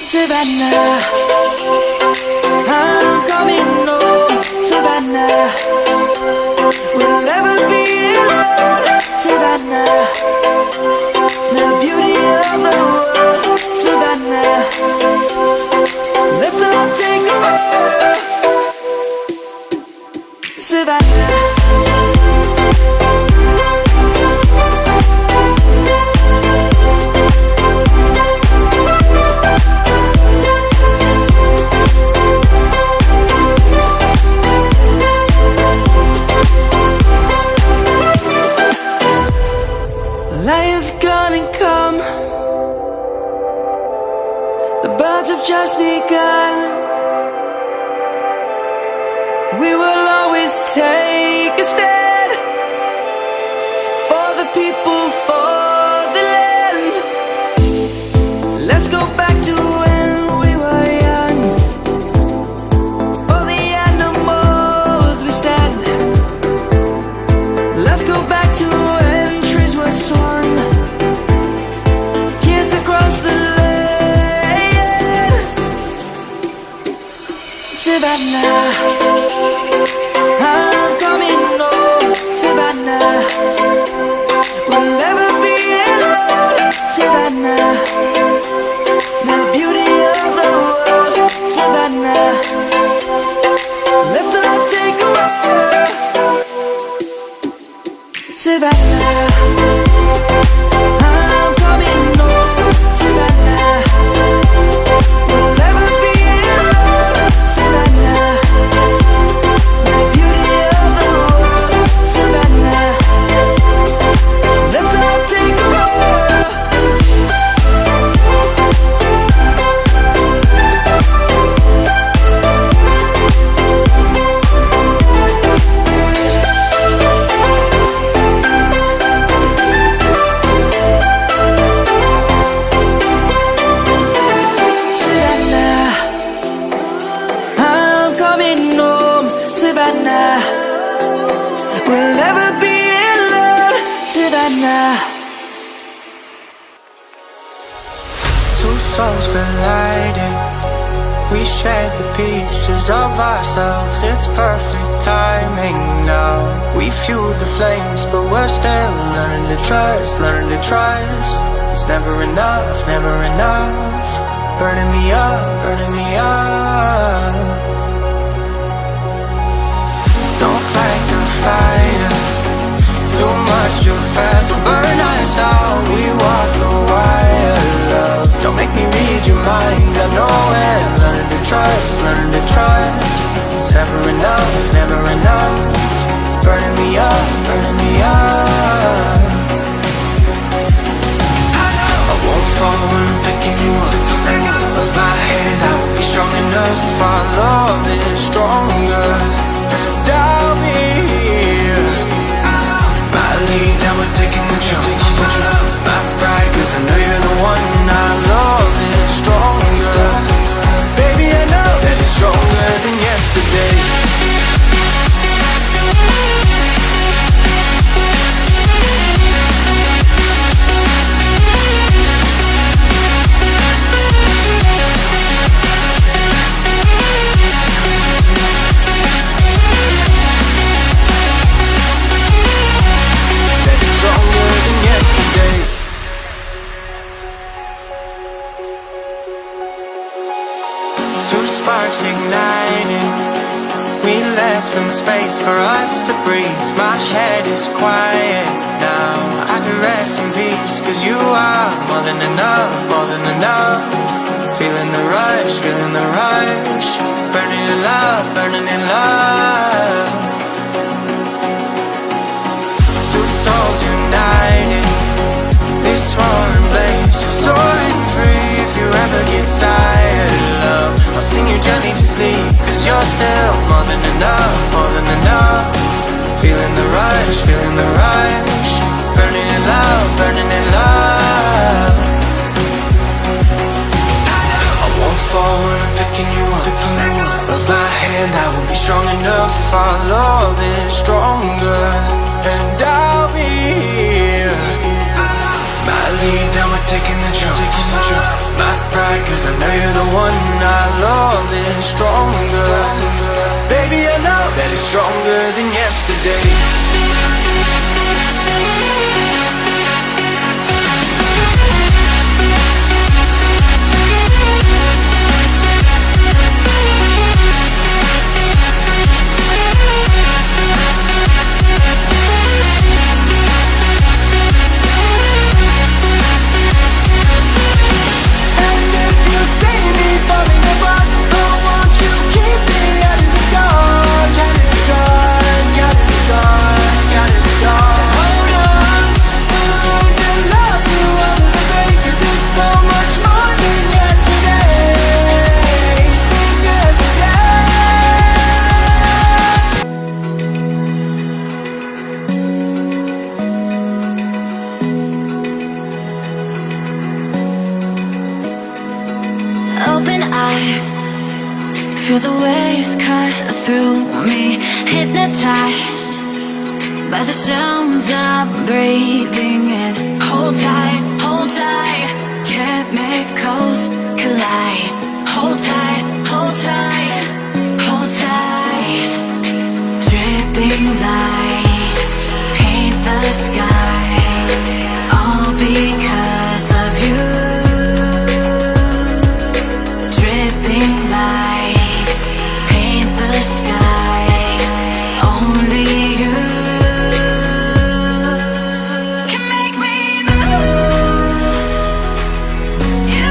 Savannah, I'm coming home, Savannah. We'll never be alone, Savannah. The beauty of the world, Savannah. Let's all take a walk, Savannah. Lion's gonna come. The birds have just begun. We will always take a stand for the people, for the land. Let's go back to when we were young. For the animals we stand. Let's go back to when trees were swung. Kids across the land. Savannah, I'm coming home, Savannah. We'll never be alone, Savannah. The beauty of the world, Savannah. Let's all take a walk, Savannah. I'm coming home, Savannah. We'll never be alone, Savannah. The beauty of the world, Savannah. Let's all take a walk. Savannah, I'm coming home, Savannah. We'll never be alone, Savannah. Two souls colliding. We shared the pieces of ourselves. It's perfect timing now. We fueled the flames, but we're still learning to trust, learning to trust. It's never enough, never enough. Burning me up, burning me up. Don't fight the fire. Too much too fast will burn us out. We walk the wire, love. Don't make me read your mind. I know it. Learning to trust, learning to trust. It's never enough, never enough. Burning me up, burning me up. I won't fall when I'm picking you up. Of my hand, I won't be strong enough. Our love is stronger, and I'll be here. My lead, now we're taking the jump. My pride, cause I know you're the one. Our love is stronger. Baby, I know that it's stronger than yesterday. That it's stronger than yesterday. Two sparks igniting. We left some space for us to breathe. My head is quiet now. I can rest in peace, cause you are more than enough, more than enough. Feeling the rush, feeling the rush. Burning in love, burning in love. Two souls united. This foreign place is soaring free. If you ever get tired, love, I'll sing you gently to sleep, cause you're still more than enough, more than enough. Feeling the rush, feeling the rush. Burning in love, burning in love. I won't fall when I'm picking you up. Of my hand, I won't be strong enough. Our love is stronger, and I'll be here. My lead, now we're taking the jump. My pride, right, 'cause I know you're the one. Our love is stronger. Baby, I know that it's stronger than yesterday. Open eye, feel the waves cut through me. Hypnotized by the sounds I'm breathing in. Hold tight, chemicals collide. Hold tight, hold tight, hold tight. Dripping lights paint the skies, all because of you. Dripping lights paint the skies, only you can make me move. You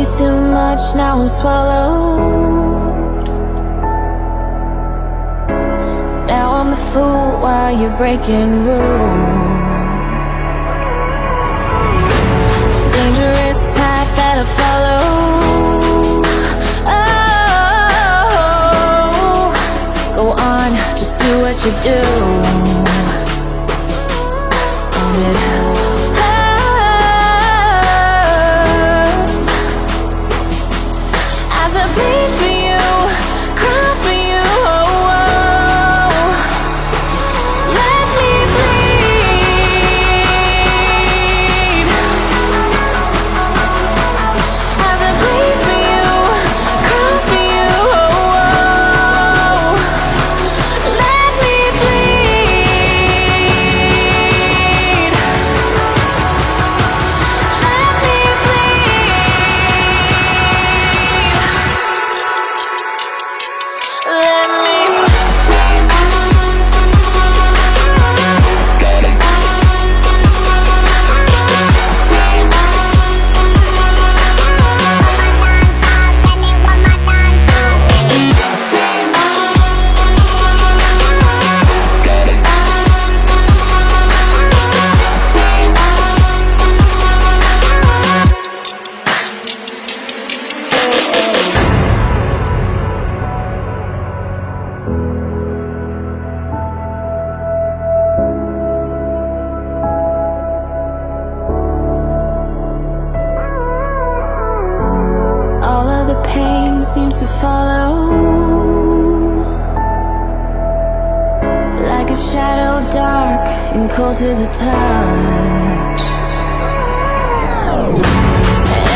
me too much, now I'm swallowed. Now I'm the fool while you're breaking rules. Dangerous path that I follow. Oh, go on, just do what you do. And it hurts as I bleed for you, cry for you. Oh, oh. Let me bleed as I bleed for you, cry for you. Oh, oh. Let me bleed. Let me all of the pain seems to follow like a shadow, dark and cold to the touch.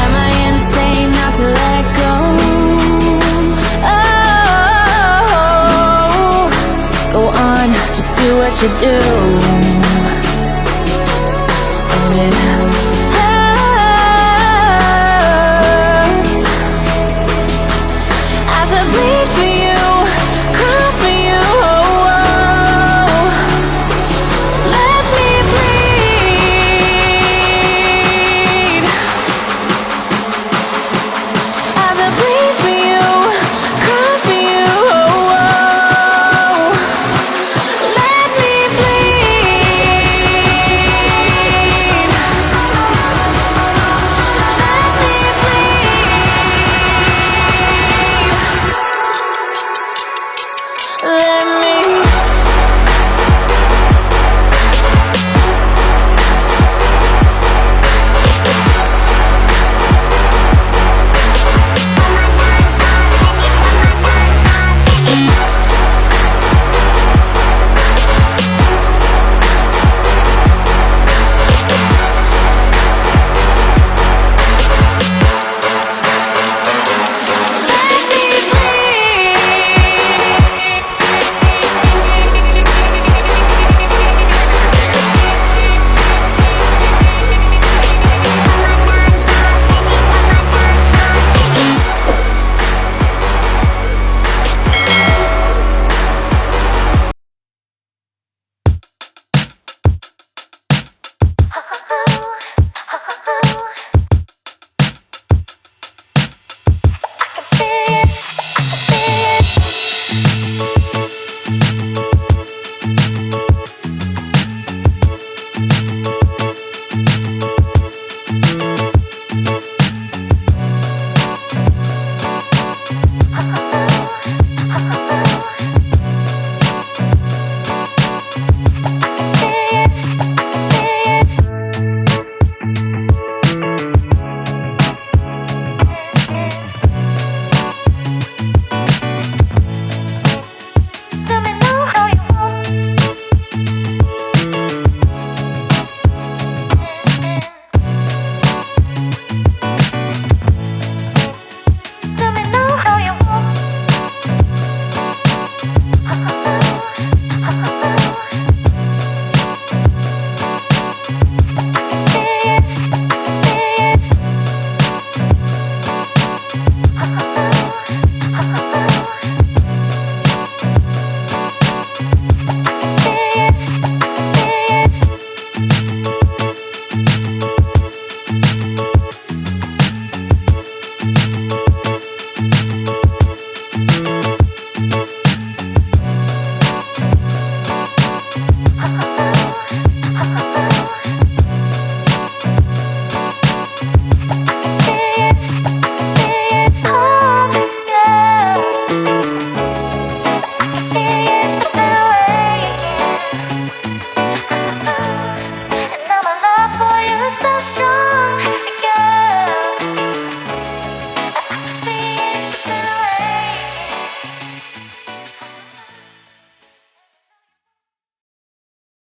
Am I insane not to let go? Oh, go on, just do what you do. And it